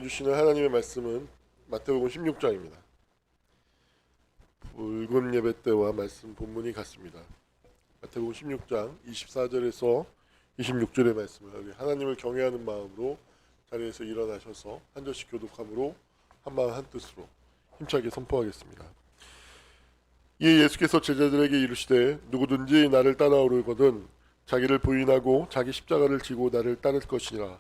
주시는 하나님의 말씀은 마태복음 16장입니다. 붉은 예배 때와 말씀 본문이 같습니다. 마태복음 16장 24절에서 26절의 말씀을 우리 하나님을 경외하는 마음으로 자리에서 일어나셔서 한 절씩 교독함으로 한 마음 한 뜻으로 힘차게 선포하겠습니다. 이에 예수께서 제자들에게 이르시되 누구든지 나를 따라오려거든 자기를 부인하고 자기 십자가를 지고 나를 따를 것이니라.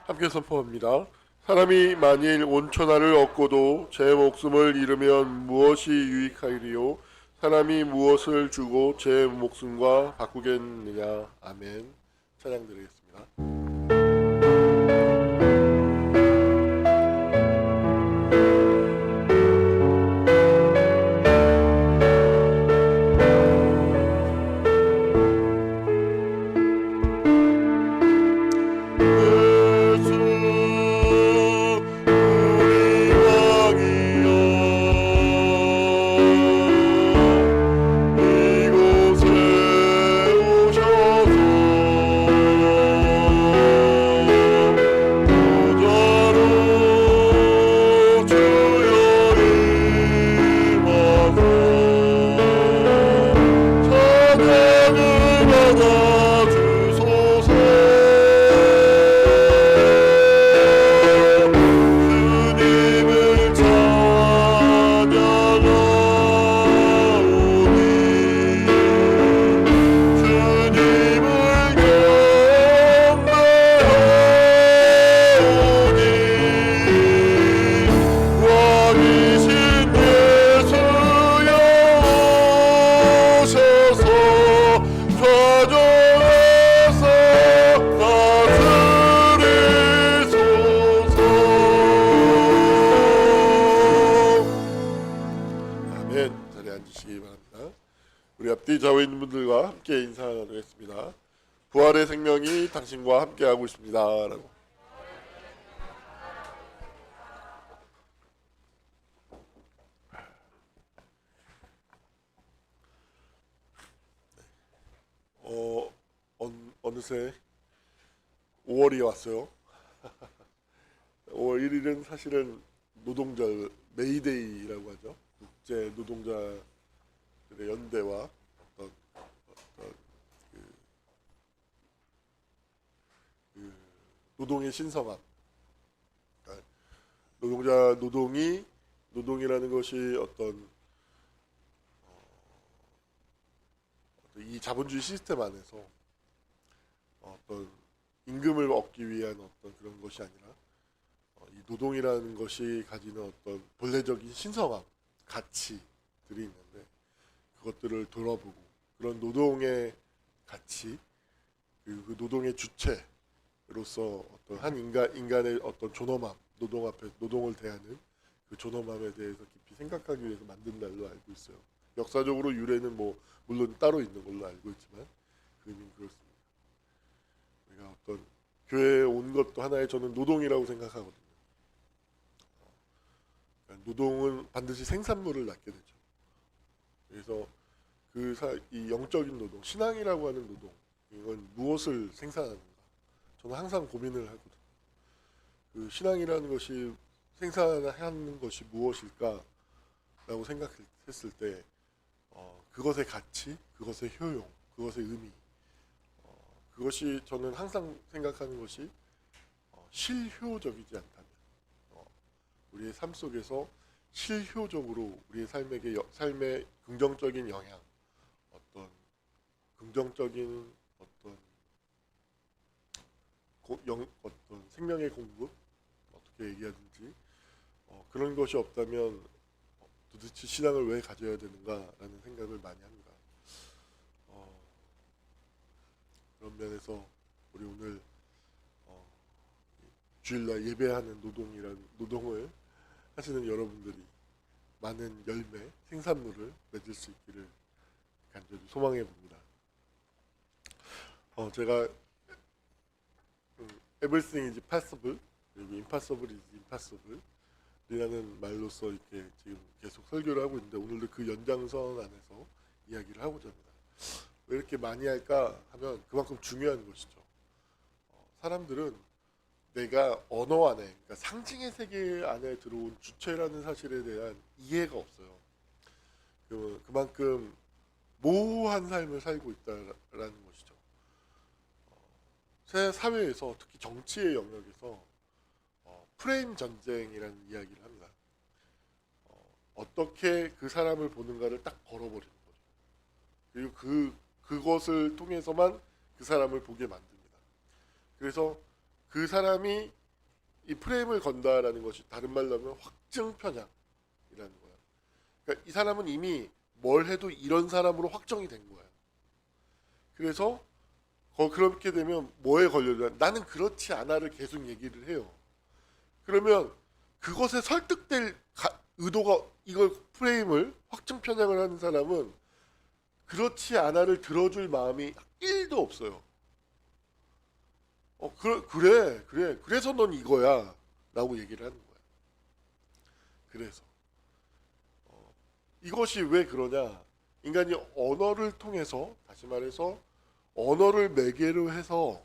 함께 선포합니다. 사람이 만일 온천하를 얻고도 제 목숨을 잃으면 무엇이 유익하리요? 사람이 무엇을 주고 제 목숨과 바꾸겠느냐? 아멘. 찬양 드리겠습니다. 우리 앞뒤 좌우에 있는 분들과 함께 인사하겠습니다. 부활의 생명이 당신과 함께하고 있습니다. 라고. 어느새 5월이 왔어요. 5월 1일은 사실은 노동절 메이데이라고 하죠. 국제 노동자들의 연대와 그 노동의 신성함, 노동이라는 것이 이 자본주의 시스템 안에서 어떤 임금을 얻기 위한 어떤 그런 것이 아니라 이 노동이라는 것이 가지는 어떤 본래적인 신성함, 가치들이 있는데 그것들을 돌아보고 그런 노동의 가치, 그 노동의 주체로서 어떤 한 인간의 어떤 존엄함, 노동을 대하는 그 존엄함에 대해서 깊이 생각하기 위해서 만든 날로 알고 있어요. 역사적으로 유래는 물론 따로 있는 걸로 알고 있지만 그 의미는 그렇습니다. 우리가 어떤 교회에 온 것도 하나의 저는 노동이라고 생각하거든요. 노동은 반드시 생산물을 낳게 되죠. 그래서 이 영적인 노동, 신앙이라고 하는 노동, 이건 무엇을 생산하는가? 저는 항상 고민을 하거든요. 그 신앙이라는 것이 생산하는 것이 무엇일까라고 생각했을 때 그것의 가치, 그것의 효용, 그것의 의미, 그것이 저는 항상 생각하는 것이 실효적이지 않다면 우리의 삶 속에서 실효적으로 우리의 삶에 긍정적인 영향, 어떤 긍정적인 어떤 생명의 공급, 어떻게 얘기하든지 그런 것이 없다면 도대체 신앙을 왜 가져야 되는가라는 생각을 많이 합니다. 그런 면에서 우리 오늘 주일날 예배하는 노동을 하시는 여러분들이 많은 열매, 생산물을 맺을 수 있기를 간절히 소망해 봅니다. 제가 Everything is possible, 그리고 impossible is impossible 이라는 말로써 이렇게 지금 계속 설교를 하고 있는데 오늘도 그 연장선 안에서 이야기를 하고자 합니다. 왜 이렇게 많이 할까 하면 그만큼 중요한 것이죠. 사람들은 내가 언어 안에, 그러니까 상징의 세계 안에 들어온 주체라는 사실에 대한 이해가 없어요. 그만큼 모호한 삶을 살고 있다라는 것이죠. 새 사회에서 특히 정치의 영역에서 프레임 전쟁이라는 이야기를 합니다. 어떻게 그 사람을 보는가를 딱 걸어버리는 거죠. 그리고 그것을 통해서만 그 사람을 보게 만듭니다. 그래서 그 사람이 이 프레임을 건다라는 것이 다른 말로 하면 확증 편향이라는 거예요. 그러니까 이 사람은 이미 뭘 해도 이런 사람으로 확정이 된 거예요. 그래서 그렇게 되면 뭐에 걸려요? 나는 그렇지 않아를 계속 얘기를 해요. 그러면 그것에 설득될 의도가 이걸 프레임을 확증 편향을 하는 사람은 그렇지 않아를 들어줄 마음이 1도 없어요. 그래. 그래서 넌 이거야. 라고 얘기를 하는 거야. 그래서 이것이 왜 그러냐? 인간이 언어를 통해서, 다시 말해서 언어를 매개로 해서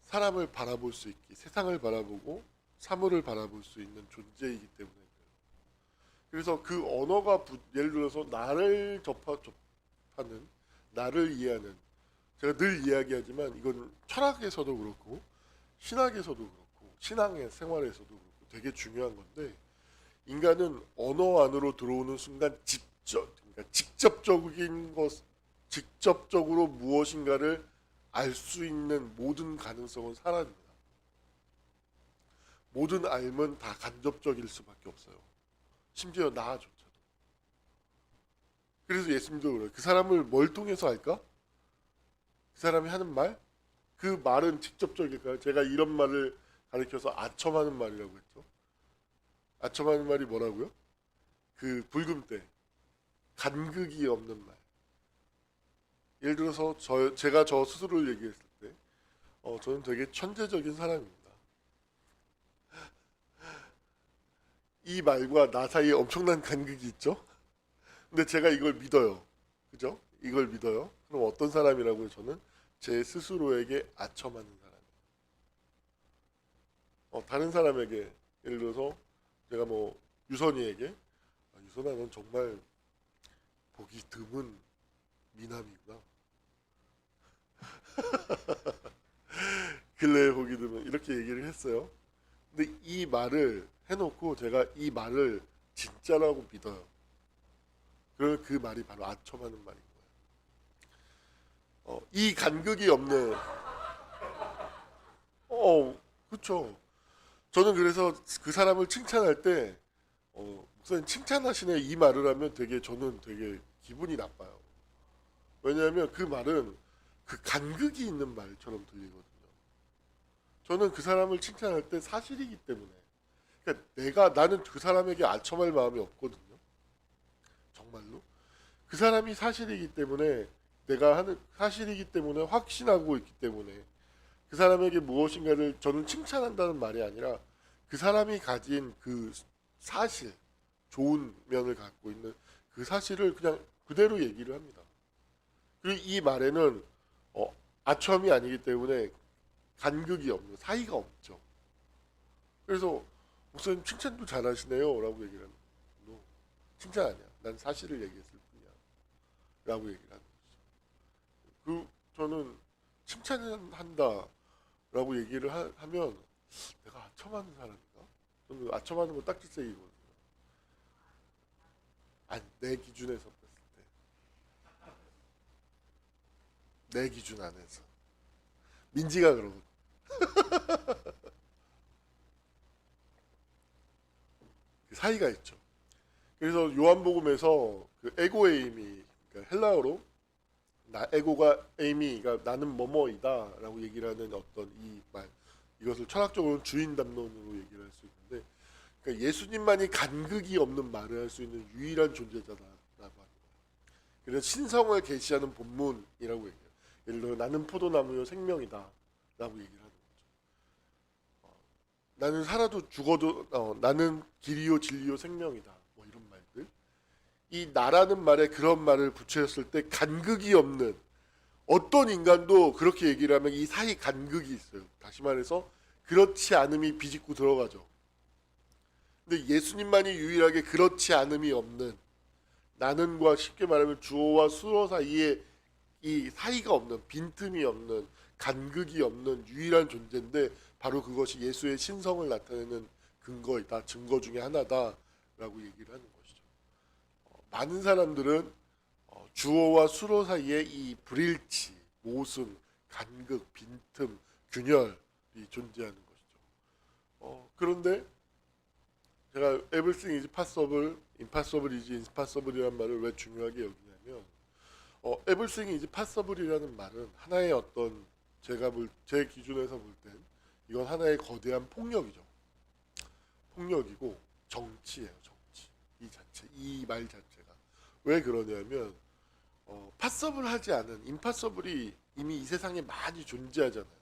사람을 바라볼 수 있기, 세상을 바라보고 사물을 바라볼 수 있는 존재이기 때문에 그래요. 그래서 그 언어가 예를 들어서 나를 접하는, 나를 이해하는, 제가 늘 이야기하지만 이건 철학에서도 그렇고 신학에서도 그렇고 신앙의 생활에서도 그렇고 되게 중요한 건데, 인간은 언어 안으로 들어오는 순간 그러니까 직접적으로 무엇인가를 알 수 있는 모든 가능성은 사라집니다. 모든 알면 다 간접적일 수밖에 없어요. 심지어 나조차도. 그래서 예수님도 그래요. 그 사람을 뭘 통해서 알까? 그 사람이 하는 말? 그 말은 직접적일까요? 제가 이런 말을 가리켜서 아첨하는 말이라고 했죠. 아첨하는 말이 뭐라고요? 그 붉음때 간극이 없는 말. 예를 들어서 제가 저 스스로를 얘기했을 때 저는 되게 천재적인 사람입니다. 이 말과 나 사이에 엄청난 간극이 있죠. 근데 제가 이걸 믿어요. 그죠? 이걸 믿어요. 그럼 어떤 사람이라고요? 저는 제 스스로에게 아첨하는 사람. 다른 사람에게, 예를 들어서 제가 뭐 유선이에게 유선아 넌 정말 보기 드문 미남이구나. 근래에 보기 드문 이렇게 얘기를 했어요. 근데 이 말을 해놓고 제가 이 말을 진짜라고 믿어요. 그러면 그 말이 바로 아첨하는 말인 거예요. 이 간극이 없는 그렇죠. 저는 그래서 그 사람을 칭찬할 때 목사님 칭찬하시네 이 말을 하면 저는 되게 기분이 나빠요. 왜냐하면 그 말은 그 간극이 있는 말처럼 들리거든요. 저는 그 사람을 칭찬할 때 사실이기 때문에, 그러니까 나는 그 사람에게 아첨할 마음이 없거든요. 정말로. 그 사람이 사실이기 때문에, 내가 하는 사실이기 때문에 확신하고 있기 때문에 그 사람에게 무엇인가를 저는 칭찬한다는 말이 아니라 그 사람이 가진 그 사실, 좋은 면을 갖고 있는 그 사실을 그냥 그대로 얘기를 합니다. 그리고 이 말에는 아첨이 아니기 때문에 간극이 없는, 사이가 없죠. 그래서 목사님 칭찬도 잘하시네요 라고 얘기를 합니다. 칭찬 아니야. 난 사실을 얘기했을 뿐이야 라고 얘기를 하는 거죠. 저는 칭찬한다 라고 얘기를 하면 내가 아첨하는 사람인가? 저는 아첨하는 건 딱지색이거든요. 아니, 내 기준에서 봤을 때, 내 기준 안에서 민지가 그러거든. 그 사이가 있죠. 그래서 요한복음에서 그 에고에이미, 그러니까 헬라어로 에고가 에이미가 나는 뭐뭐이다라고 얘기를 하는 어떤 이 말, 이것을 철학적으로는 주인 담론으로 얘기를 할 수 있는데, 그러니까 예수님만이 간극이 없는 말을 할 수 있는 유일한 존재자다라고 하는 거예요. 그래서 신성을 계시하는 본문이라고 얘기해요. 예를 들어 나는 포도나무요 생명이다라고 얘기를 하는 거죠. 나는 살아도 죽어도 나는 길이요 진리요 생명이다. 뭐 이런 말들. 이 나라는 말에 그런 말을 붙였을 때 간극이 없는, 어떤 인간도 그렇게 얘기를 하면 이 사이 간극이 있어요. 다시 말해서 그렇지 않음이 비집고 들어가죠. 근데 예수님만이 유일하게 그렇지 않음이 없는, 나는과 쉽게 말하면 주어와 수어 사이에 이 사이가 없는, 빈틈이 없는, 간극이 없는 유일한 존재인데, 바로 그것이 예수의 신성을 나타내는 근거이다, 증거 중에 하나다라고 얘기를 하는 것이죠. 많은 사람들은 주어와 수어 사이에 이 불일치, 모순, 간극, 빈틈, 균열이 존재하는 것이죠. 그런데 제가 everything is possible, impossible is impossible이라는 말을 왜 중요하게 여기냐면, everything is possible이라는 말은 하나의 어떤, 제 기준에서 볼 땐 이건 하나의 거대한 폭력이죠. 폭력이고 정치예요, 정치. 이 말 자체가 왜 그러냐면, possible 하지 않은 impossible이 이미 이 세상에 많이 존재하잖아요.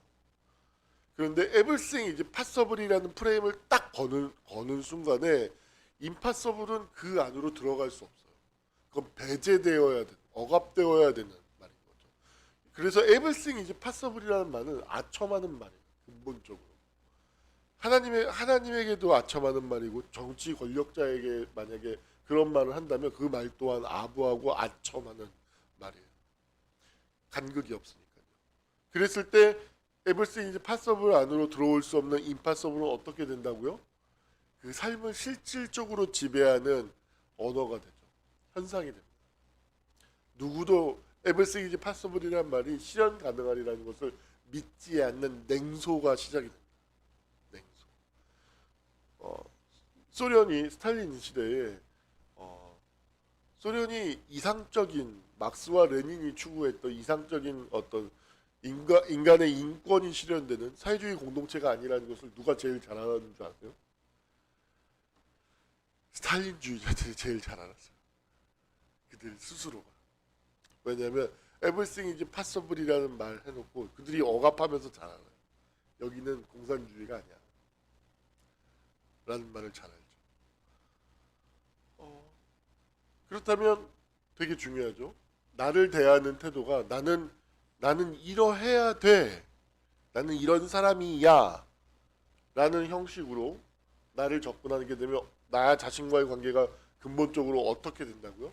그런데 everything is possible이라는 프레임을 딱 거는 순간에 impossible은 그 안으로 들어갈 수 없어요. 그건 배제되어야 되는, 억압되어야 되는 말인 거죠. 그래서 everything is possible이라는 말은 아첨하는 말이에요. 근본적으로 하나님에게도 아첨하는 말이고, 정치 권력자에게 만약에 그런 말을 한다면 그 말 또한 아부하고 아첨하는 말이에요. 간극이 없으니까요. 그랬을 때 everything is possible 안으로 들어올 수 없는 impossible은 어떻게 된다고요? 그 삶을 실질적으로 지배하는 언어가 되죠. 현상이 됩니다. 누구도 everything is possible이란 말이 실현 가능하리라는 것을 믿지 않는 냉소가 시작이 됩니다. 냉소. 소련이 스탈린 시대에 소련이 이상적인, 막스와 레닌이 추구했던 이상적인 어떤 인간의 인권이 실현되는 사회주의 공동체가 아니라는 것을 누가 제일 잘 알았는 줄 아세요? 스탈린주의자들이 제일 잘 알았어요. 그들 스스로가. 왜냐하면 everything is possible이라는 말 해놓고 그들이 억압하면서 잘 알아요. 여기는 공산주의가 아니야 라는 말을 잘 알죠. 그렇다면 되게 중요하죠. 나를 대하는 태도가 나는 이러해야 돼, 나는 이런 사람이야 라는 형식으로 나를 접근하게 되면 나 자신과의 관계가 근본적으로 어떻게 된다고요?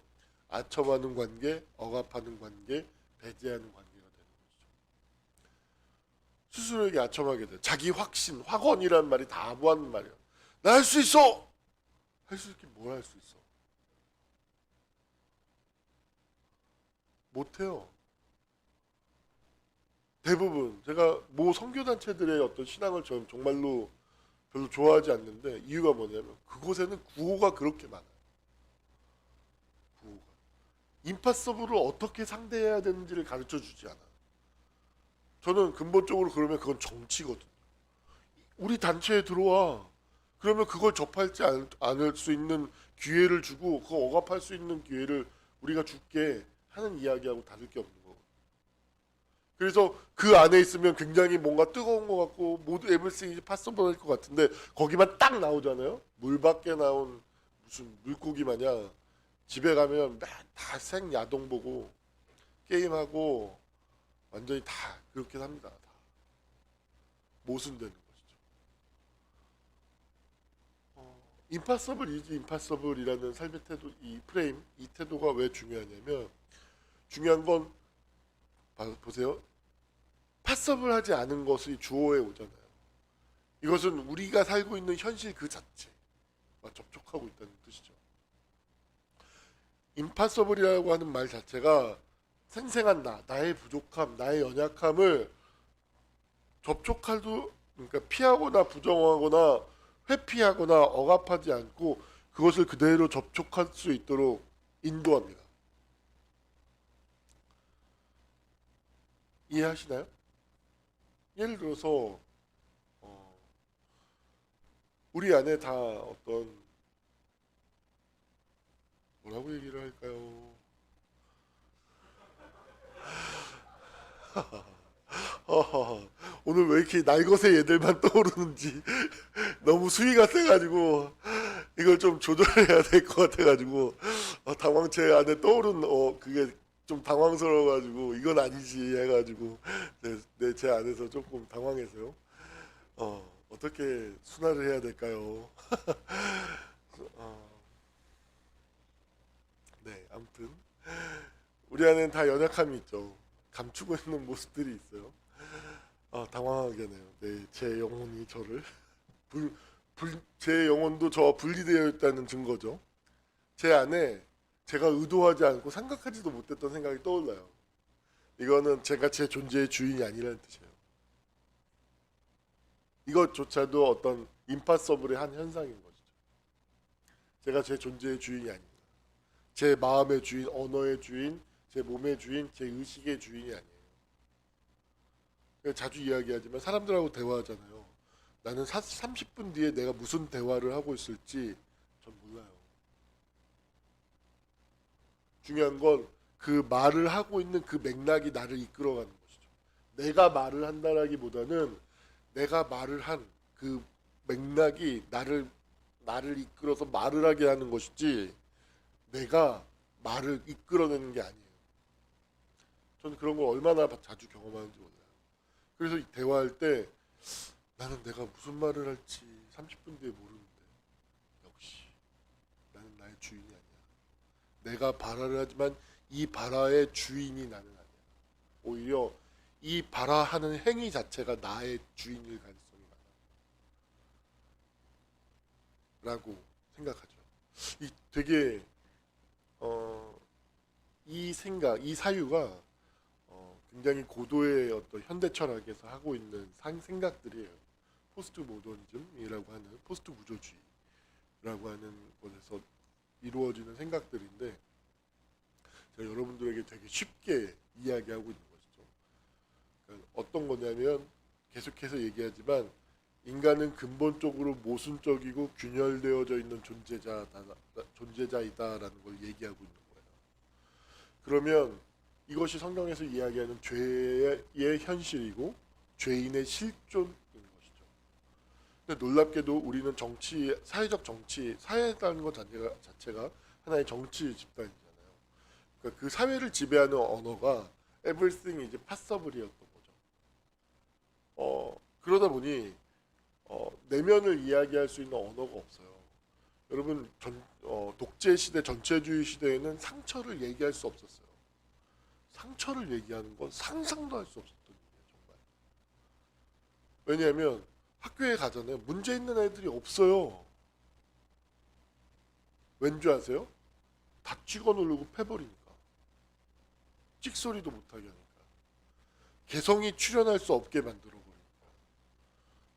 아첨하는 관계, 억압하는 관계, 배제하는 관계가 되는 것이죠. 스스로에게 아첨하게 돼. 자기 확신, 확언이라는 말이 다 아부하는 말이에요. 나 할 수 있어! 할 수 있긴 뭘 할 수 있어? 못해요. 대부분 제가 모 선교단체들의 어떤 신앙을 저는 정말로 별로 좋아하지 않는데, 이유가 뭐냐면 그곳에는 구호가 그렇게 많아요. 구호가 임파서블을 어떻게 상대해야 되는지를 가르쳐 주지 않아. 저는 근본적으로 그러면 그건 정치거든요. 우리 단체에 들어와. 그러면 그걸 접할지 않을 수 있는 기회를 주고, 그거 억압할 수 있는 기회를 우리가 줄게 하는 이야기하고 다를 게 없는 거고. 그래서 그 안에 있으면 굉장히 뭔가 뜨거운 것 같고 모두 everything possible일 것 같은데, 거기만 딱 나오잖아요. 물 밖에 나온 무슨 물고기 마냥 집에 가면 다 생야동 보고 게임하고 완전히 다 그렇게 합니다. 다 모순되는 것이죠. impossible is impossible이라는 삶의 태도, 이 프레임, 이 태도가 왜 중요하냐면, 중요한 건 보세요. possible 하지 않은 것이 주어에 오잖아요. 이것은 우리가 살고 있는 현실 그 자체와 접촉하고 있다는 뜻이죠. impossible이라고 하는 말 자체가 생생한 나의 부족함, 나의 연약함을 접촉하도, 그러니까 피하거나 부정하거나 회피하거나 억압하지 않고 그것을 그대로 접촉할 수 있도록 인도합니다. 이해하시나요? 예를 들어서 우리 안에 다 어떤, 뭐라고 얘기를 할까요? 오늘 왜 이렇게 날것의 얘들만 떠오르는지 너무 수위가 세가지고 이걸 좀 조절해야 될 것 같아가지고 당황 제 안에 떠오른 그게 좀 당황스러워가지고 이건 아니지 해가지고 제 안에서 조금 당황해서요. 어떻게 순화를 해야 될까요? 어, 네, 아무튼 우리 안에는 다 연약함이 있죠. 감추고 있는 모습들이 있어요. 당황하게 하네요. 네, 제 영혼이 저를 불, 제 영혼도 저와 분리되어 있다는 증거죠. 제 안에 제가 의도하지 않고 생각하지도 못했던 생각이 떠올라요. 이거는 제가 제 존재의 주인이 아니라는 뜻이에요. 이것조차도 어떤 임파서블의 한 현상인 것이죠. 제가 제 존재의 주인이 아닙니다. 제 마음의 주인, 언어의 주인, 제 몸의 주인, 제 의식의 주인이 아니에요. 자주 이야기하지만 사람들하고 대화하잖아요. 나는 30분 뒤에 내가 무슨 대화를 하고 있을지 전 몰라요. 중요한 건 그 말을 하고 있는 그 맥락이 나를 이끌어가는 것이죠. 내가 말을 한다라기보다는 내가 말을 한 그 맥락이 나를 이끌어서 말을 하게 하는 것이지 내가 말을 이끌어내는 게 아니에요. 저는 그런 걸 얼마나 자주 경험하는지 몰라요. 그래서 이 대화할 때 나는 내가 무슨 말을 할지 30분 뒤에 모르는데 역시 나는 나의 주인이 아니야. 내가 발화를 하지만 이 발화의 주인이 나는 아니야. 오히려 이 발화하는 행위 자체가 나의 주인일 가능성이 많아라고 생각하죠. 이 되게 이 생각, 이 사유가 굉장히 고도의 어떤 현대 철학에서 하고 있는 생각들이에요. 포스트 모더니즘이라고 하는 포스트 구조주의라고 하는 것에서 이루어지는 생각들인데 제가 여러분들에게 되게 쉽게 이야기하고 있는 것이죠. 그러니까 어떤 거냐면 계속해서 얘기하지만 인간은 근본적으로 모순적이고 균열되어져 있는 존재자이다라는 걸 얘기하고 있는 거예요. 그러면 이것이 성경에서 이야기하는 죄의 현실이고 죄인의 실존인 것이죠. 근데 놀랍게도 우리는 사회적 정치, 사회라는 것 자체가 하나의 정치 집단이잖아요. 그러니까 그 사회를 지배하는 언어가 everything is possible이었던 거죠. 그러다 보니 내면을 이야기할 수 있는 언어가 없어요. 여러분 독재 시대, 전체주의 시대에는 상처를 얘기할 수 없었어요. 상처를 얘기하는 건 상상도 할 수 없었던 일이에요, 정말. 왜냐하면 학교에 가잖아요. 문제 있는 애들이 없어요. 왠지 아세요? 다 찍어 누르고 패버리니까. 찍소리도 못하게 하니까. 개성이 출현할 수 없게 만들어 버리니까.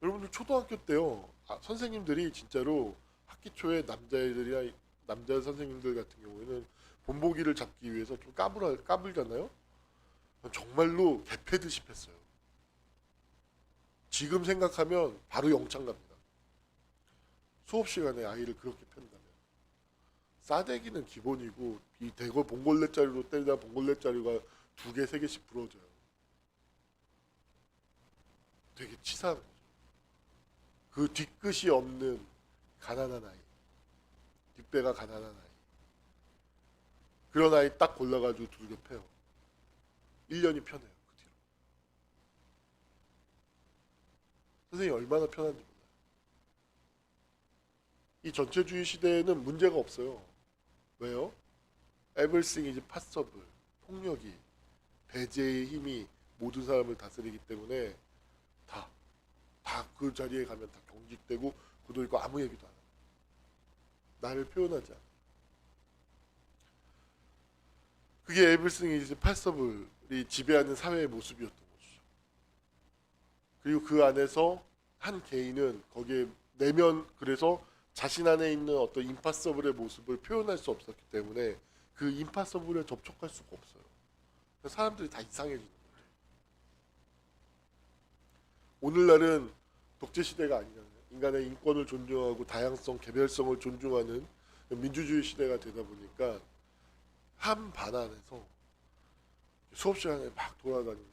여러분들 초등학교 때요. 선생님들이 진짜로 학기 초에 남자 선생님들 같은 경우에는 본보기를 잡기 위해서 좀 까불잖아요. 정말로 개패듯이 팼어요. 지금 생각하면 바로 영창 갑니다. 수업 시간에 아이를 그렇게 편다면. 싸대기는 기본이고 이 대거 봉골레자리로 때리다 봉골레자리가 2개, 3개씩 부러져요. 되게 치사한 거죠. 그 뒤끝이 없는 가난한 아이. 뒷배가 가난한 아이. 그런 아이 딱 골라가지고 두들겨 패요. 1년이 편해요. 그 뒤로. 선생님이 얼마나 편한지 몰라요. 이 전체주의 시대에는 문제가 없어요. 왜요? Everything is possible. 폭력이, 배제의 힘이 모든 사람을 다스리기 때문에 다 그 자리에 가면 다 경직되고 구도 있고 아무 얘기도 안 해요. 나를 표현하지 않아요. 그게 Everything is possible이 지배하는 사회의 모습이었던 것이죠. 그리고 그 안에서 한 개인은 거기에 그래서 자신 안에 있는 어떤 임파서블의 모습을 표현할 수 없었기 때문에 그 임파서블에 접촉할 수가 없어요. 사람들이 다 이상해지는 거예요. 오늘날은 독재 시대가 아니잖아요. 인간의 인권을 존중하고 다양성, 개별성을 존중하는 민주주의 시대가 되다 보니까 한 반 안에서 수업 시간에 막 돌아다닌다든지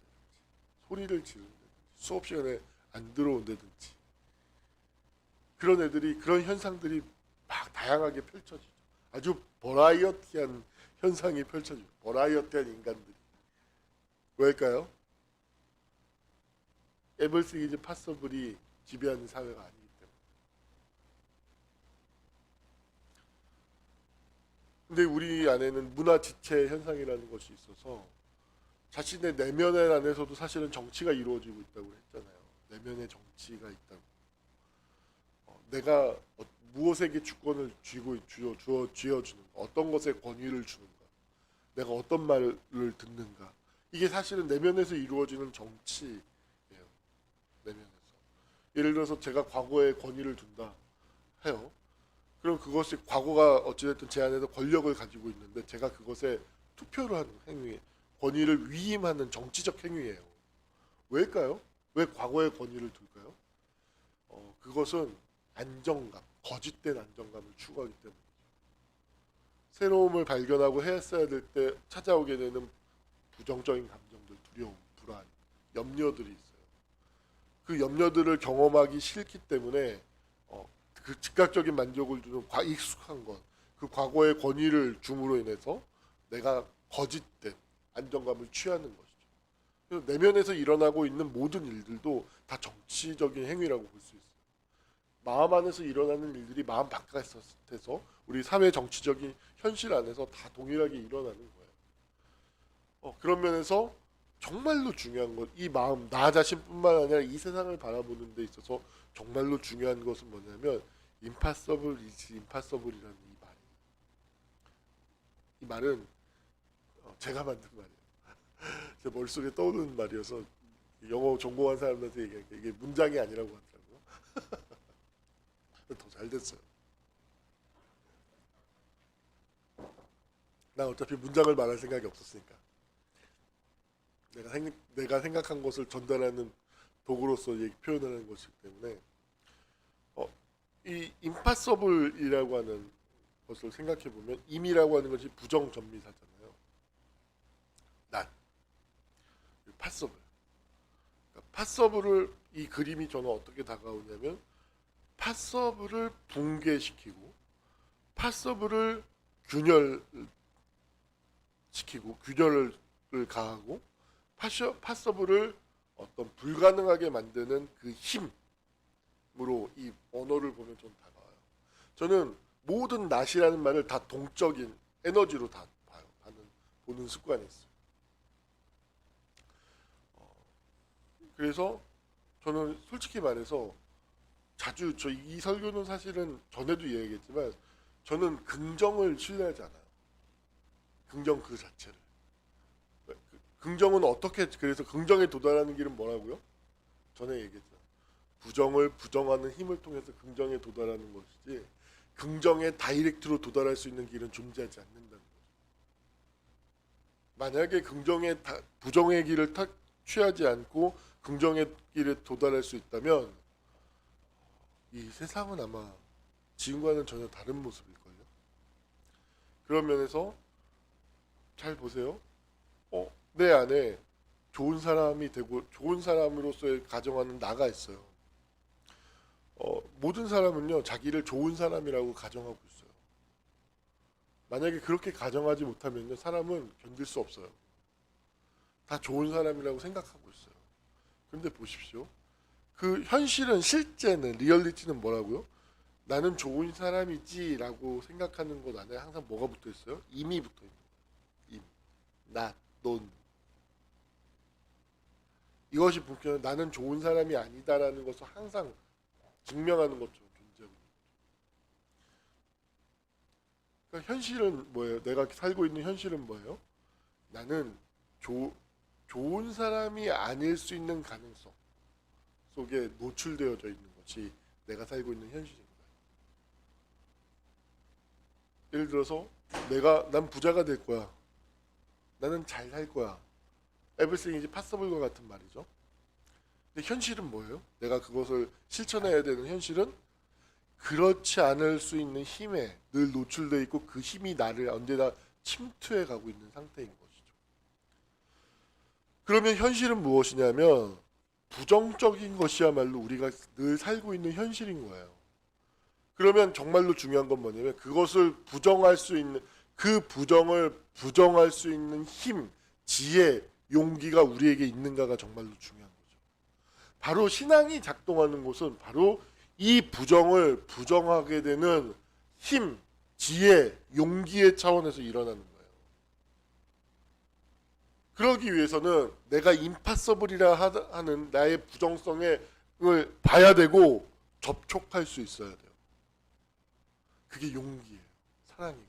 소리를 지른다든지 수업 시간에 안 들어온다든지 그런 현상들이 막 다양하게 펼쳐지죠. 아주 버라이어티한 현상이 펼쳐지고 버라이어티한 인간들이. 왜일까요? 에브리띵 이즈 파서블이 지배하는 사회가 아니기 때문에. 근데 우리 안에는 문화 지체 현상이라는 것이 있어서 자신의 내면 안에서도 사실은 정치가 이루어지고 있다고 했잖아요. 내면의 정치가 있다고. 내가 무엇에게 주권을 쥐어주는가, 어떤 것에 권위를 주는가, 내가 어떤 말을 듣는가, 이게 사실은 내면에서 이루어지는 정치예요. 내면에서. 예를 들어서 제가 과거에 권위를 둔다 해요. 그럼 그것이 과거가 어찌됐든 제 안에서 권력을 가지고 있는데 제가 그것에 투표를 하는 행위, 권위를 위임하는 정치적 행위예요. 왜일까요? 왜 과거의 권위를 둘까요? 그것은 안정감, 거짓된 안정감을 추구하기 때문에. 새로움을 발견하고 했어야 될 때 찾아오게 되는 부정적인 감정들, 두려움, 불안, 염려들이 있어요. 그 염려들을 경험하기 싫기 때문에 그 즉각적인 만족을 주는 익숙한 것, 그 과거의 권위를 줌으로 인해서 내가 거짓된 안정감을 취하는 것이죠. 그래서 내면에서 일어나고 있는 모든 일들도 다 정치적인 행위라고 볼 수 있어요. 마음 안에서 일어나는 일들이 마음 바깥에서 우리 사회 정치적인 현실 안에서 다 동일하게 일어나는 거예요. 그런 면에서 정말로 중요한 것, 이 마음, 나 자신뿐만 아니라 이 세상을 바라보는 데 있어서 정말로 중요한 것은 뭐냐면 impossible is impossible이라는 이 말이에요. 이 말은 제가 만든 말이에요. 제 머릿속에 떠오르는 말이어서 영어 전공한 사람들한테 얘기하니까 이게 문장이 아니라고 하더라고요. 더 잘 됐어요. 난 어차피 문장을 말할 생각이 없었으니까. 내가 생각한 것을 전달하는 도구로서 표현을 하는 것이기 때문에 이 impossible이라고 하는 것을 생각해 보면 임이라고 하는 것이 부정전미사잖아요. 난 possible. 그러니까 possible을 이 그림이 저는 어떻게 다가오냐면 possible을 붕괴시키고 possible을 균열시키고 균열을 가하고 possible을 어떤 불가능하게 만드는 그 힘으로 이 언어를 보면 좀 다가와요. 저는 모든 낫이라는 말을 다 동적인 에너지로 다 봐요. 보는 습관이 있어요. 그래서 저는 솔직히 말해서 자주 이 설교는 사실은 전에도 얘기했지만 저는 긍정을 신뢰하지 않아요. 긍정 그 자체를. 긍정은 어떻게, 그래서 긍정에 도달하는 길은 뭐라고요? 전에 얘기했죠. 부정을 부정하는 힘을 통해서 긍정에 도달하는 것이지 긍정에 다이렉트로 도달할 수 있는 길은 존재하지 않는다는 거죠. 만약에 부정의 길을 취하지 않고 긍정의 길에 도달할 수 있다면 이 세상은 아마 지금과는 전혀 다른 모습일걸요. 그런 면에서 잘 보세요. 내 안에 좋은 사람이 되고 좋은 사람으로서의 가정하는 나가 있어요. 모든 사람은요 자기를 좋은 사람이라고 가정하고 있어요. 만약에 그렇게 가정하지 못하면요 사람은 견딜 수 없어요. 다 좋은 사람이라고 생각하고 있어요. 그런데 보십시오. 그 현실은, 실제는, 리얼리티는 뭐라고요? 나는 좋은 사람이지 라고 생각하는 것 안에 항상 뭐가 붙어 있어요? 임이 붙어 있는 거예요. 임, 나, 넌. 이것이 보면 나는 좋은 사람이 아니다라는 것을 항상 증명하는 것처럼 존재하고 있는 거죠. 그러니까 현실은 뭐예요? 내가 살고 있는 현실은 뭐예요? 나는 좋은 사람이 아닐 수 있는 가능성 속에 노출되어져 있는 것이 내가 살고 있는 현실입니다. 예를 들어서 난 부자가 될 거야. 나는 잘 살 거야. Everything is possible과 같은 말이죠. 근데 현실은 뭐예요? 내가 그것을 실천해야 되는 현실은 그렇지 않을 수 있는 힘에 늘 노출되어 있고 그 힘이 나를 언제나 침투해 가고 있는 상태인 것이죠. 그러면 현실은 무엇이냐면 부정적인 것이야말로 우리가 늘 살고 있는 현실인 거예요. 그러면 정말로 중요한 건 뭐냐면 그것을 부정할 수 있는 그 부정을 부정할 수 있는 힘, 지혜, 용기가 우리에게 있는가가 정말로 중요한 거죠. 바로 신앙이 작동하는 곳은 바로 이 부정을 부정하게 되는 힘, 지혜, 용기의 차원에서 일어나는 거예요. 그러기 위해서는 내가 임파서블이라 하는 나의 부정성을 봐야 되고 접촉할 수 있어야 돼요. 그게 용기예요. 사랑이고.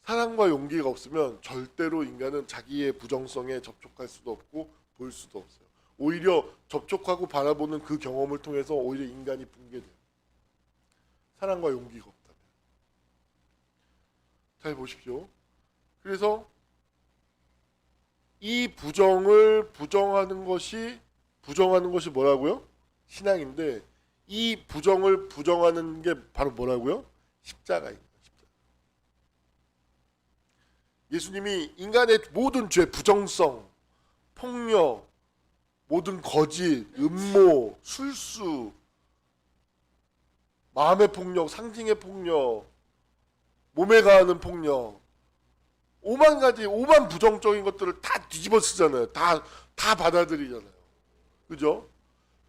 사랑과 용기가 없으면 절대로 인간은 자기의 부정성에 접촉할 수도 없고 볼 수도 없어요. 오히려 접촉하고 바라보는 그 경험을 통해서 오히려 인간이 붕괴돼요. 사랑과 용기가 없다면. 잘 보십시오. 그래서 이 부정을 부정하는 것이 뭐라고요? 신앙인데 이 부정을 부정하는 게 바로 뭐라고요? 십자가입니다. 십자가. 예수님이 인간의 모든 죄, 부정성, 폭력, 모든 거짓, 음모, 술수, 마음의 폭력, 상징의 폭력, 몸에 가하는 폭력, 오만 가지, 오만 부정적인 것들을 다 뒤집어 쓰잖아요. 다 받아들이잖아요. 그죠?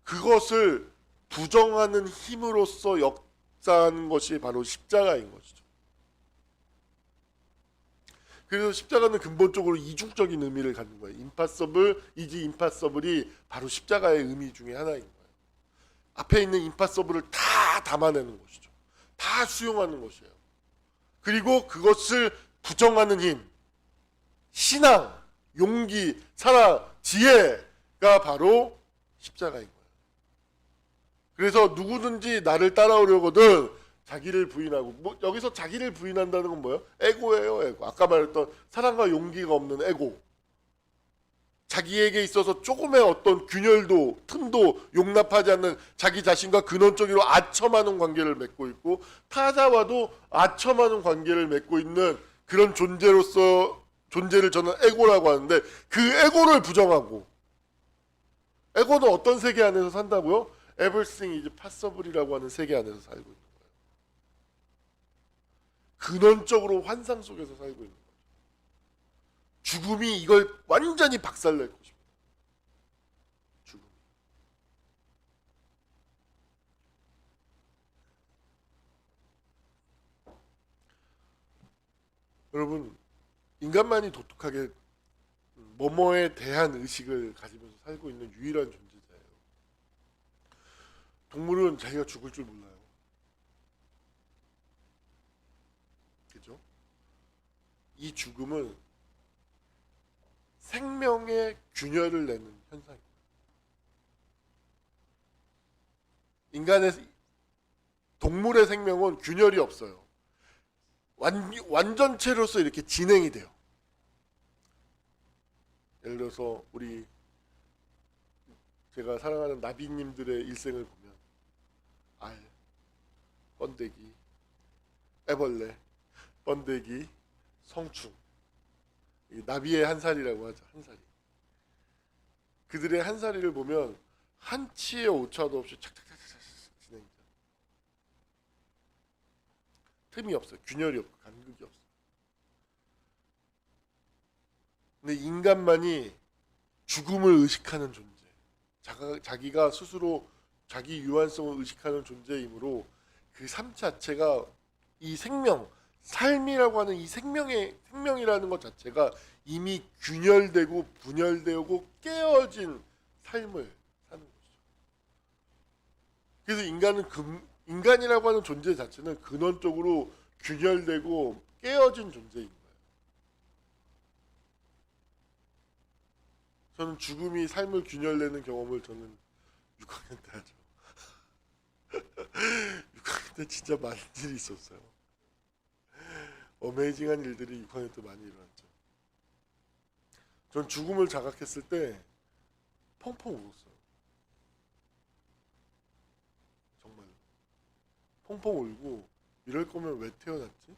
그것을 부정하는 힘으로써 역사하는 것이 바로 십자가인 것이죠. 그래서 십자가는 근본적으로 이중적인 의미를 갖는 거예요. 임파서블, 이지 임파서블이 바로 십자가의 의미 중에 하나인 거예요. 앞에 있는 임파서블을 다 담아내는 것이죠. 다 수용하는 것이에요. 그리고 그것을 부정하는 힘, 신앙, 용기, 사랑, 지혜가 바로 십자가인 거예요. 그래서 누구든지 나를 따라오려거든 자기를 부인하고, 여기서 자기를 부인한다는 건 뭐예요? 에고예요, 에고. 아까 말했던 사랑과 용기가 없는 에고. 자기에게 있어서 조금의 어떤 균열도, 틈도 용납하지 않는 자기 자신과 근원적으로 아첨하는 관계를 맺고 있고, 타자와도 아첨하는 관계를 맺고 있는 그런 존재를 저는 에고라고 하는데, 그 에고를 부정하고, 에고는 어떤 세계 안에서 산다고요? Everything is possible이라고 하는 세계 안에서 살고 있는 거예요. 근원적으로 환상 속에서 살고 있는 거예요. 죽음이 이걸 완전히 박살낼 것입니다. 죽음. 여러분, 인간만이 독특하게 뭐뭐에 대한 의식을 가지면서 살고 있는 유일한 존재자예요. 동물은 자기가 죽을 줄 몰라요. 그죠? 이 죽음은 생명의 균열을 내는 현상입니다. 동물의 생명은 균열이 없어요. 완전체로서 이렇게 진행이 돼요. 예를 들어서 제가 사랑하는 나비님들의 일생을 보면 알, 번데기, 애벌레, 번데기, 성충, 나비의 한 살이라고 하죠. 한 살이. 그들의 한 살이를 보면 한치의 오차도 없이 착착착착 진행돼요. 틈이 없어요. 균열이 없고 간극이 없어요. 근데 인간만이 죽음을 의식하는 존재, 자기가 스스로 자기 유한성을 의식하는 존재이므로 그 삶 자체가 이 삶이라고 하는 이 생명이라는 것 자체가 이미 균열되고 분열되고 깨어진 삶을 사는 것이죠. 그래서 인간이라고 하는 존재 자체는 근원적으로 균열되고 깨어진 존재인 거예요. 저는 죽음이 삶을 균열내는 경험을 저는 6학년 때 하죠. 6학년 때 진짜 많은 일이 있었어요. 어메이징한 일들이 6학년 때 많이 일어났죠. 전 죽음을 자각했을 때 펑펑 울었어요. 정말 펑펑 울고, 이럴 거면 왜 태어났지?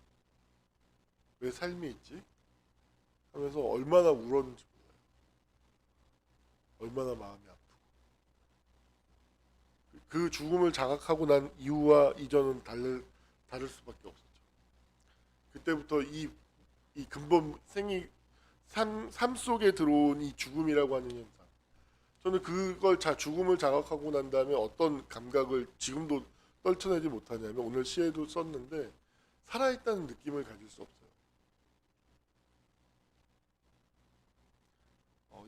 왜 삶이 있지? 하면서 얼마나 울었는지 몰라요. 얼마나 마음이 아프고. 그 죽음을 자각하고 난 이후와 이전은 다를 수밖에 없었죠. 그때부터 이 근본 삶 속에 들어온 이 죽음이라고 하는 현상. 저는 그걸 죽음을 자각하고 난 다음에 어떤 감각을 지금도 떨쳐내지 못하냐면 오늘 시에도 썼는데 살아있다는 느낌을 가질 수 없어요.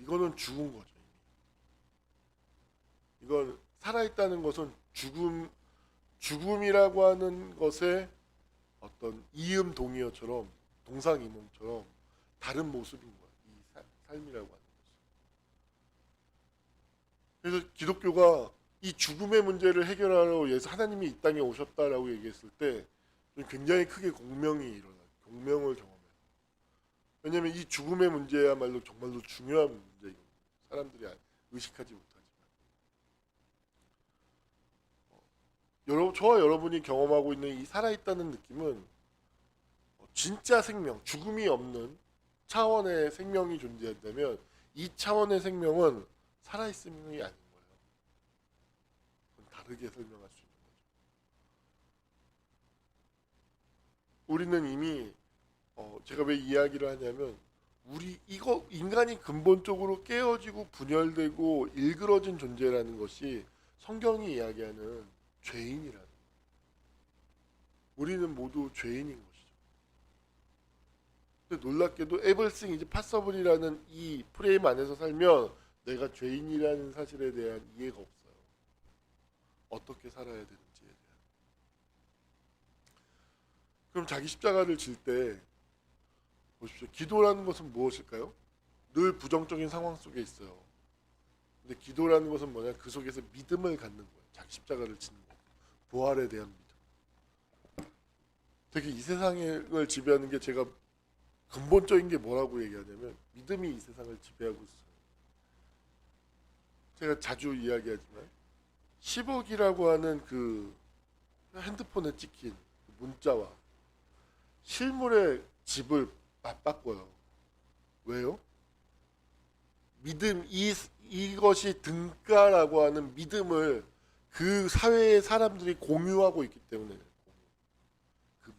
이거는 죽은 거죠. 이건 살아있다는 것은 죽음이라고 하는 것의 어떤 이음 동의어처럼 동상이몽처럼 다른 모습인 거예요. 이 삶이라고 하는 것은. 그래서 기독교가 이 죽음의 문제를 해결하러 위해서 하나님이 이 땅에 오셨다라고 얘기했을 때 굉장히 크게 공명이 일어나요. 공명을 경험해요. 왜냐하면 이 죽음의 문제야말로 정말로 중요한 문제예요. 사람들이 의식하지 못하지만. 저와 여러분이 경험하고 있는 이 살아있다는 느낌은 진짜 생명, 죽음이 없는 차원의 생명이 존재한다면 이 차원의 생명은 살아있음이 아닌 거예요. 그건 다르게 설명할 수 있는 거죠. 우리는 이미 제가 왜 이야기를 하냐면 인간이 근본적으로 깨어지고 분열되고 일그러진 존재라는 것이 성경이 이야기하는 죄인이라는 거예요. 우리는 모두 죄인인 것이죠. 근데 놀랍게도 에벌싱 이제 파서블이라는 이 프레임 안에서 살면 내가 죄인이라는 사실에 대한 이해가 없어요. 어떻게 살아야 되는지에 대한. 그럼 자기 십자가를 질 때 보십시오. 기도라는 것은 무엇일까요? 늘 부정적인 상황 속에 있어요. 근데 기도라는 것은 뭐냐? 그 속에서 믿음을 갖는 거예요. 자기 십자가를 지는 거. 부활에 대한 믿음. 되게 이 세상을 지배하는 게 제가 근본적인 게 뭐라고 얘기하냐면 믿음이 이 세상을 지배하고 있어요. 제가 자주 이야기하지만 10억이라고 하는 그 핸드폰에 찍힌 문자와 실물의 집을 맞바꿔요. 왜요? 믿음, 이것이 등가라고 하는 믿음을 그 사회의 사람들이 공유하고 있기 때문에 그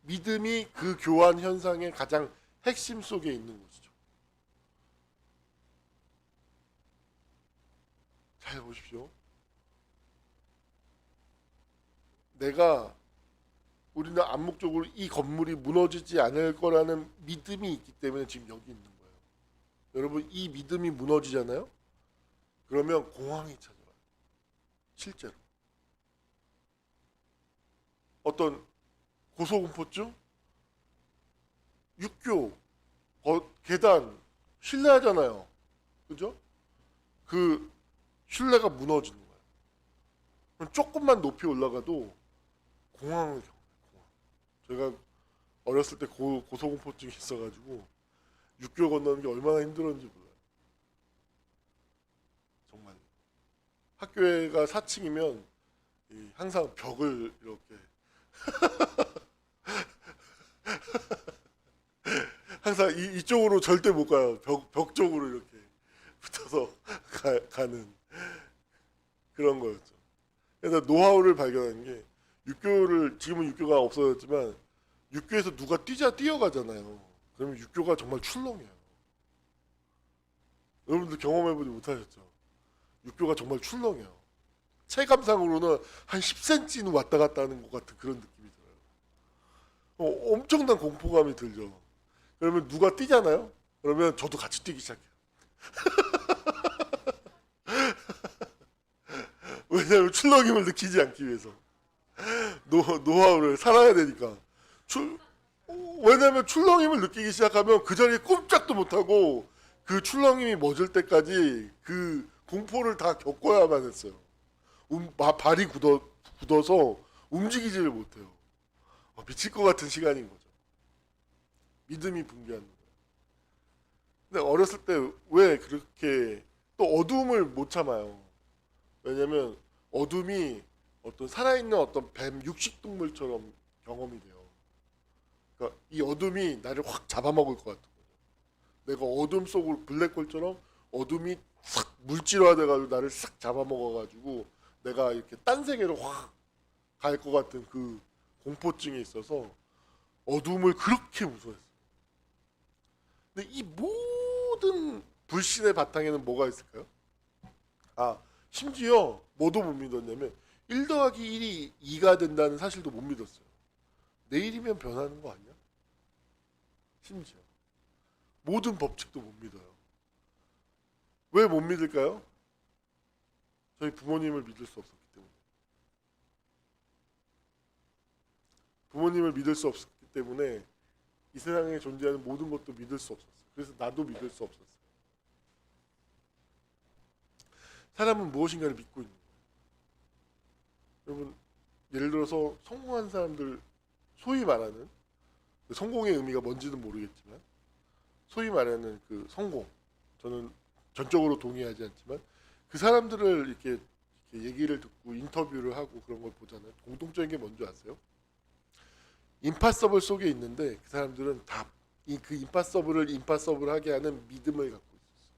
믿음이 그 교환 현상의 가장 핵심 속에 있는 것이죠. 잘 보십시오. 우리는 암묵적으로 이 건물이 무너지지 않을 거라는 믿음이 있기 때문에 지금 여기 있는 거예요. 여러분, 이 믿음이 무너지잖아요? 그러면 공황이 찾아와요. 실제로. 어떤 고소공포증? 육교, 계단, 신뢰하잖아요. 그죠? 그 신뢰가 무너지는 거예요. 그럼 조금만 높이 올라가도 공황을 겪어요. 제가 어렸을 때 고소공포증이 있어가지고 육교 건너는 게 얼마나 힘들었는지 몰라요. 정말. 학교가 4층이면 항상 벽을 이렇게 항상 이쪽으로 절대 못 가요. 벽 쪽으로 이렇게 붙어서 가는 그런 거였죠. 그래서 노하우를 발견한 게 지금은 육교가 없어졌지만 육교에서 누가 뛰어가잖아요. 그러면 육교가 정말 출렁해요. 여러분들 경험해보지 못하셨죠? 육교가 정말 출렁해요. 체감상으로는 한 10cm는 왔다 갔다 하는 것 같은 그런 느낌이 들어요. 엄청난 공포감이 들죠. 그러면 누가 뛰잖아요? 그러면 저도 같이 뛰기 시작해요. 왜냐하면 출렁임을 느끼지 않기 위해서. 노하우를 살아야 되니까. 왜냐하면 출렁임을 느끼기 시작하면 그 자리에 꼼짝도 못하고 그 출렁임이 멎을 때까지 그 공포를 다 겪어야만 했어요. 발이 굳어서 움직이지를 못해요. 미칠 것 같은 시간인 거죠. 믿음이 붕괴하는 거예요. 근데 어렸을 때 왜 그렇게 또 어두움을 못 참아요. 왜냐면 어둠이 어떤 살아있는 어떤 뱀 육식동물처럼 경험이 돼요. 그러니까 이 어둠이 나를 확 잡아먹을 것 같은 거죠. 내가 어둠 속으로 블랙홀처럼 어둠이 싹 물질화돼가지고 나를 싹 잡아먹어가지고 내가 이렇게 딴 세계로 확 갈 것 같은 그 공포증이 있어서 어둠을 그렇게 무서워했어요. 근데 이 모든 불신의 바탕에는 뭐가 있을까요? 아, 심지어 뭐도 못 믿었냐면 1 더하기 1이 2가 된다는 사실도 못 믿었어요. 내일이면 변하는 거 아니야? 심지어 모든 법칙도 못 믿어요. 왜 못 믿을까요? 저희 부모님을 믿을 수 없었기 때문에. 부모님을 믿을 수 없었기 때문에 이 세상에 존재하는 모든 것도 믿을 수 없었어요. 그래서 나도 믿을 수 없었어요. 사람은 무엇인가를 믿고 있는 거예요. 여러분, 예를 들어서 성공한 사람들, 소위 말하는 성공의 의미가 뭔지는 모르겠지만 소위 말하는 그 성공, 저는 전적으로 동의하지 않지만 그 사람들을 이렇게 얘기를 듣고 인터뷰를 하고 그런 걸 보잖아요. 공통적인 게 뭔지 아세요? 임파서블 속에 있는데 그 사람들은 다 그 임파서블을 임파서블하게 하는 믿음을 갖고 있었어요.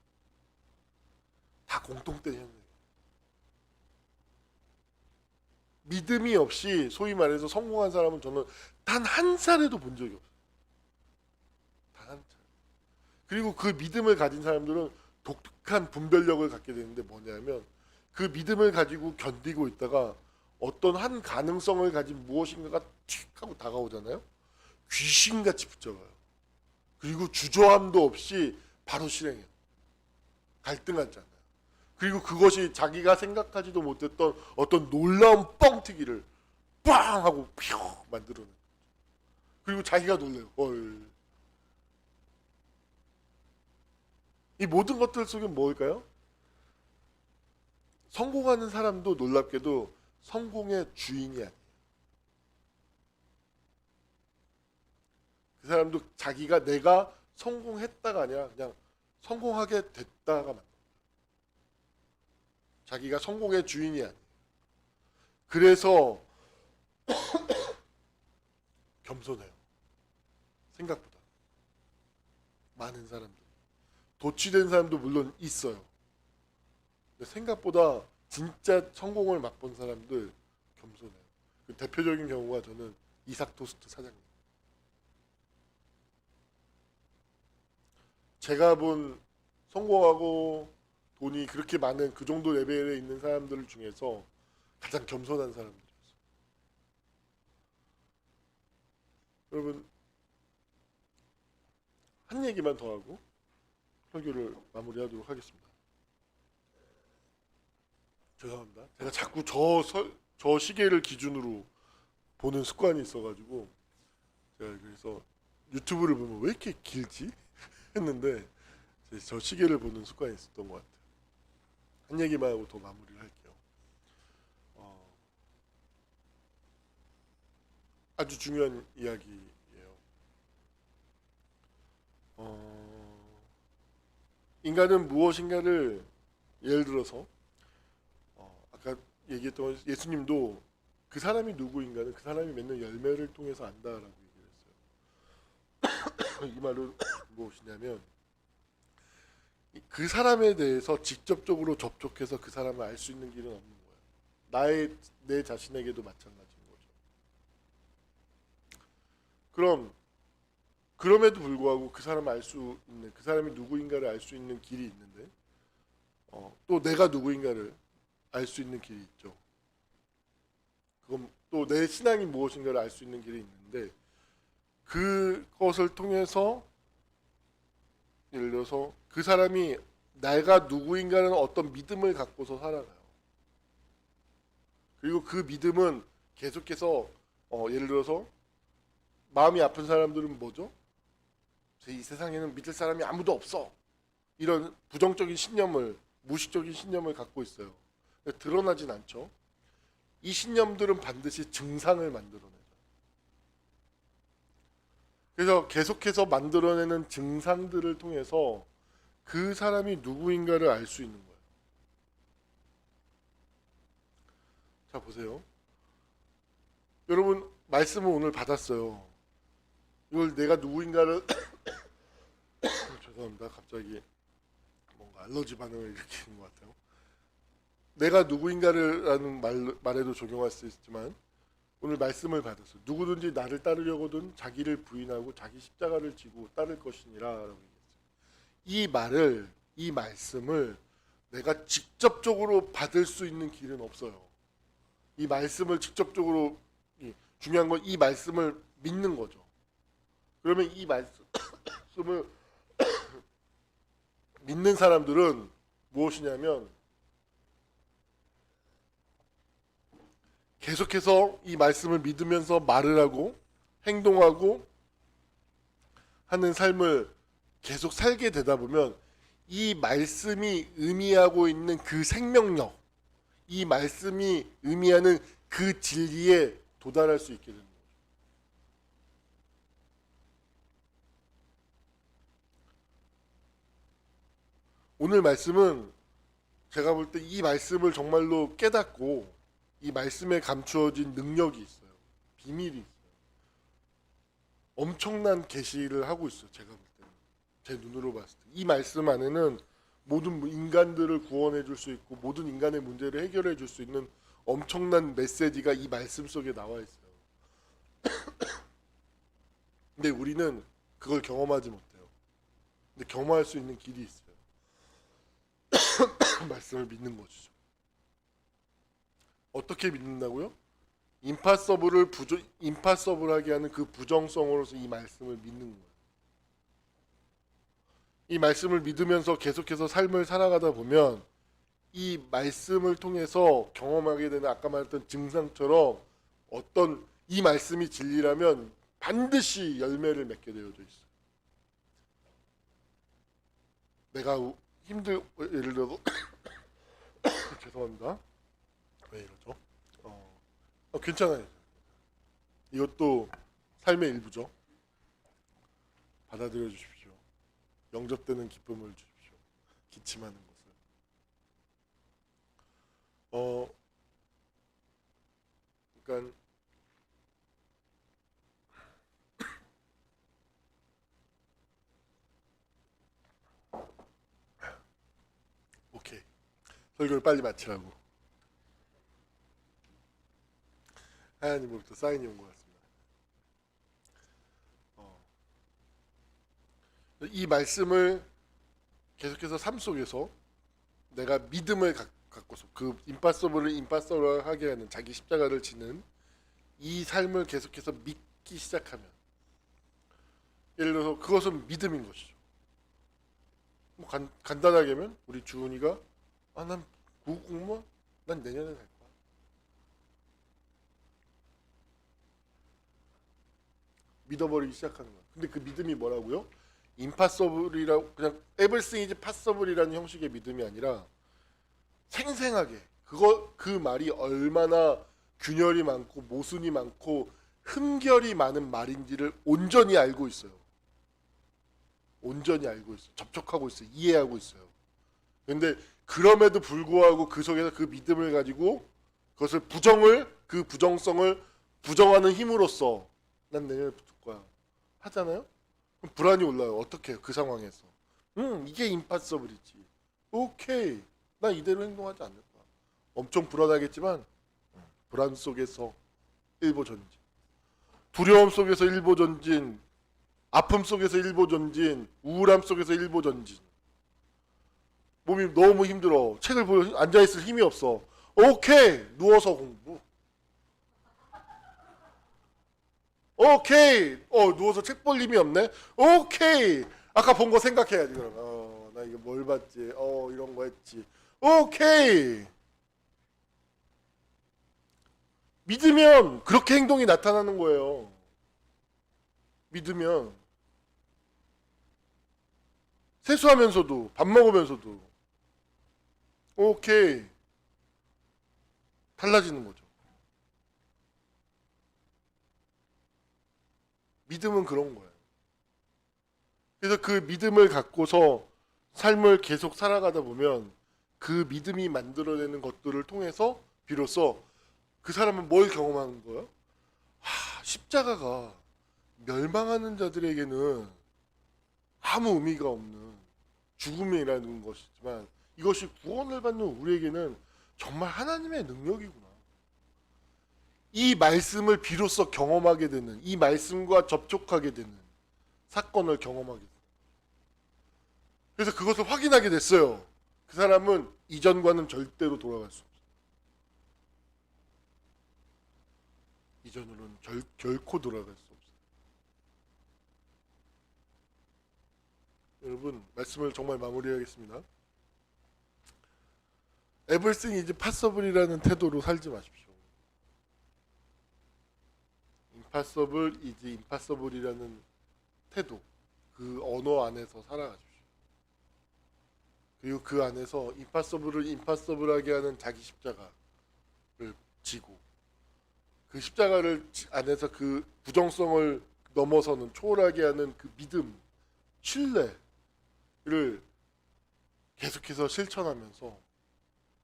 다 공통된 현상이에요. 믿음이 없이 소위 말해서 성공한 사람은 저는 단 한 차례도 본 적이 없어요. 단 한 차례. 그리고 그 믿음을 가진 사람들은 독특한 분별력을 갖게 되는데 뭐냐면 그 믿음을 가지고 견디고 있다가 어떤 한 가능성을 가진 무엇인가가 틱 하고 다가오잖아요. 귀신같이 붙잡아요. 그리고 주저함도 없이 바로 실행해요. 갈등하지 않아요. 그리고 그것이 자기가 생각하지도 못했던 어떤 놀라운 뻥튀기를 빵 하고 퓨 만들어내요. 그리고 자기가 놀래요. 헐. 이 모든 것들 속에 뭘까요? 성공하는 사람도 놀랍게도 성공의 주인이 아니에요. 그 사람도 자기가 내가 성공했다가 아니라 그냥 성공하게 됐다가 만든 거예요. 자기가 성공의 주인이 아니에요. 그래서 겸손해요. 생각보다 많은 사람들. 도취된 사람도 물론 있어요. 근데 생각보다 진짜 성공을 맛본 사람들 겸손해요. 그 대표적인 경우가 저는 이삭 토스트 사장님. 제가 본 성공하고 돈이 그렇게 많은 그 정도 레벨에 있는 사람들 중에서 가장 겸손한 사람들이었어요. 여러분, 한 얘기만 더 하고 설교를 마무리하도록 하겠습니다. 죄송합니다. 제가 자꾸 저 시계를 기준으로 보는 습관이 있어가지고 제가 그래서 유튜브를 보면 왜 이렇게 길지? 했는데 저 시계를 보는 습관이 있었던 것 같아요. 한 얘기만 하고 더 마무리를 할게요. 아주 중요한 이야기예요. 인간은 무엇인가를 예를 들어서 아까 얘기했던 예수님도 그 사람이 누구인가는 그 사람이 맺는 열매를 통해서 안다라고 얘기를 했어요. 이 말은 무엇이냐면 그 사람에 대해서 직접적으로 접촉해서 그 사람을 알 수 있는 길은 없는 거예요. 내 자신에게도 마찬가지인 거죠. 그럼에도 불구하고 그 사람을 알 수 있는, 그 사람이 누구인가를 알 수 있는 길이 있는데 또 내가 누구인가를 알 수 있는 길이 있죠. 그건 또 내 신앙이 무엇인가를 알 수 있는 길이 있는데 그것을 통해서 예를 들어서 그 사람이 내가 누구인가는 어떤 믿음을 갖고서 살아가요. 그리고 그 믿음은 계속해서 예를 들어서 마음이 아픈 사람들은 뭐죠? 이 세상에는 믿을 사람이 아무도 없어. 이런 부정적인 신념을, 무식적인 신념을 갖고 있어요. 드러나진 않죠. 이 신념들은 반드시 증상을 만들어내죠. 그래서 계속해서 만들어내는 증상들을 통해서 그 사람이 누구인가를 알 수 있는 거예요. 자, 보세요. 여러분, 말씀을 오늘 받았어요. 이걸 내가 누구인가를 죄송합니다. 갑자기 뭔가 뭔가 알러지 반응을 일으키는 것 같아요. 내가 누구인가라는 말에도 적용할 수 있지만 오늘 말씀을 받았어요. 누구든지 나를 따르려거든 자기를 부인하고 자기 십자가를 지고 따를 것이니라라고 얘기했어요. 이 말씀을 내가 직접적으로 받을 수 있는 길은 없어요. 이 말씀을 직접적으로 중요한 건 이 말씀을 믿는 거죠. 그러면 이 말씀을 믿는 사람들은 무엇이냐면 계속해서 이 말씀을 믿으면서 말을 하고 행동하고 하는 삶을 계속 살게 되다 보면 이 말씀이 의미하고 있는 그 생명력, 이 말씀이 의미하는 그 진리에 도달할 수 있게 되는 거죠. 오늘 말씀은 제가 볼 때 이 말씀을 정말로 깨닫고 이 말씀에 감추어진 능력이 있어요. 비밀이 있어요. 엄청난 계시를 하고 있어요. 제가 볼 때는. 제 눈으로 봤을 때. 이 말씀 안에는 모든 인간들을 구원해 줄 수 있고 모든 인간의 문제를 해결해 줄 수 있는 엄청난 메시지가 이 말씀 속에 나와 있어요. 근데 우리는 그걸 경험하지 못해요. 근데 경험할 수 있는 길이 있어요. 말씀을 믿는 것이죠. 어떻게 믿는다고요? 임파서블하게 하는 그 부정성으로서 이 말씀을 믿는 거예요. 이 말씀을 믿으면서 계속해서 삶을 살아가다 보면 이 말씀을 통해서 경험하게 되는 아까 말했던 증상처럼 어떤 이 말씀이 진리라면 반드시 열매를 맺게 되어져 있어요. 내가 예를 들어서 죄송합니다. 왜 이러죠? 괜찮아요. 이것도 삶의 일부죠. 받아들여 주십시오. 영접되는 기쁨을 주십시오. 기침하는 것을. 그러니까 오케이. 설교를 빨리 마치라고. 하나님으로부터 사인이 온 것 같습니다. 이 말씀을 계속해서 삶 속에서 내가 믿음을 갖고서 그 임파서블하게 하는 자기 십자가를 지는 이 삶을 계속해서 믿기 시작하면 예를 들어서 그것은 믿음인 것이죠. 뭐 간단하게 하면 우리 주은이가 난 구급 공무원 난 내년에 갈 거야. 믿어버리기 시작하는 거야. 근데 그 믿음이 뭐라고요? 임파서블이라고 그냥 에브리싱 이즈 파서블이라는 형식의 믿음이 아니라 생생하게 그 말이 얼마나 균열이 많고 모순이 많고 흠결이 많은 말인지를 온전히 알고 있어요. 온전히 알고 있어요. 접촉하고 있어요. 이해하고 있어요. 그런데 그럼에도 불구하고 그 속에서 그 믿음을 가지고 그것을 그 부정성을 부정하는 힘으로써 난 내년에 붙을 거야 하잖아요. 그럼 불안이 올라요. 어떻게 해요? 그 상황에서 이게 임파서블이지. 오케이, 나 이대로 행동하지 않을 거야. 엄청 불안하겠지만 불안 속에서 일보 전진, 두려움 속에서 일보 전진, 아픔 속에서 일보 전진, 우울함 속에서 일보 전진. 몸이 너무 힘들어. 책을 보고 앉아있을 힘이 없어. 오케이, 누워서 공부. 오케이, 누워서 책 볼 힘이 없네. 오케이, 아까 본 거 생각해야지. 그럼 나 이거 뭘 봤지? 이런 거 했지. 오케이. 믿으면 그렇게 행동이 나타나는 거예요. 믿으면 세수하면서도 밥 먹으면서도 오케이 달라지는 거죠. 믿음은 그런 거예요. 그래서 그 믿음을 갖고서 삶을 계속 살아가다 보면 그 믿음이 만들어내는 것들을 통해서 비로소 그 사람은 뭘 경험하는 거예요? 십자가가 멸망하는 자들에게는 아무 의미가 없는 죽음이라는 것이지만 이것이 구원을 받는 우리에게는 정말 하나님의 능력이구나. 이 말씀을 비로소 경험하게 되는, 이 말씀과 접촉하게 되는 사건을 경험하게 되는. 그래서 그것을 확인하게 됐어요. 그 사람은 이전과는 절대로 돌아갈 수 없어요. 이전으로는 결코 돌아갈 수 없어요. 여러분, 말씀을 정말 마무리하겠습니다. Everything is possible이라는 태도로 살지 마십시오. Impossible is impossible이라는 태도, 그 언어 안에서 살아가십시오. 그리고 그 안에서 impossible을 impossible하게 하는 자기 십자가를 지고, 그 십자가를 안에서 그 부정성을 넘어서는 초월하게 하는 그 믿음, 신뢰를 계속해서 실천하면서,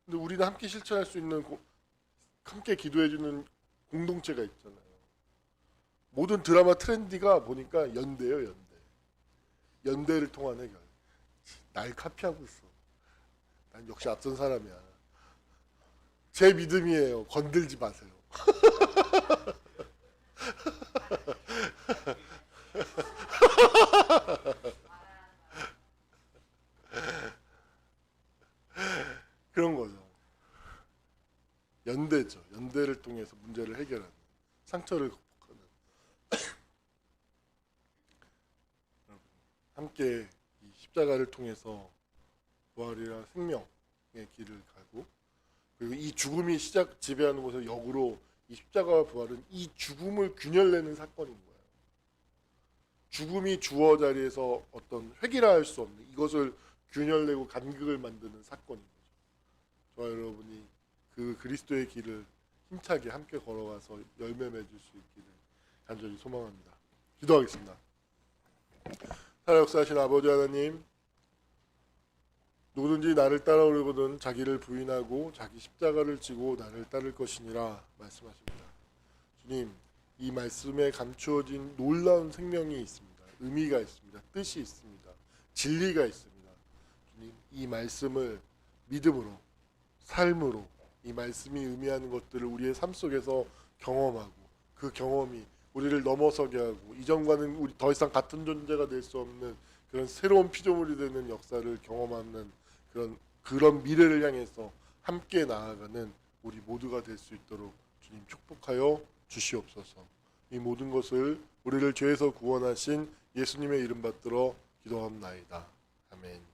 근데 우리는 함께 실천할 수 있는, 함께 기도해주는 공동체가 있잖아요. 모든 드라마 트렌디가 보니까 연대예요, 연대. 연대를 통한 해결. 날 카피하고 있어. 난 역시 앞선 사람이야. 제 믿음이에요. 건들지 마세요. 그런 거죠. 연대죠. 연대를 통해서 문제를 해결하는, 상처를 극복하는. 함께 이 십자가를 통해서 부활이라 생명의 길을 가고, 그리고 이 죽음이 지배하는 곳에서 역으로 이 십자가와 부활은 이 죽음을 균열내는 사건인 거예요. 죽음이 주어 자리에서 어떤 획일화할 수 없는 이것을 균열내고 간극을 만드는 사건인 거죠. 저와 여러분이 그 그리스도의 길을 힘차게 함께 걸어가서 열매 맺을 수 있기를 간절히 소망합니다. 기도하겠습니다. 살아 역사하신 아버지 하나님, 누구든지 나를 따라오려거든 자기를 부인하고 자기 십자가를 지고 나를 따를 것이니라 말씀하십니다. 주님, 이 말씀에 감추어진 놀라운 생명이 있습니다. 의미가 있습니다. 뜻이 있습니다. 진리가 있습니다. 주님, 이 말씀을 믿음으로, 삶으로, 이 말씀이 의미하는 것들을 우리의 삶 속에서 경험하고, 그 경험이 우리를 넘어서게 하고 이전과는 우리 더 이상 같은 존재가 될 수 없는 그런 새로운 피조물이 되는 역사를 경험하는 그런 미래를 향해서 함께 나아가는 우리 모두가 될 수 있도록 주님 축복하여 주시옵소서. 이 모든 것을 우리를 죄에서 구원하신 예수님의 이름 받들어 기도합나이다. 아멘.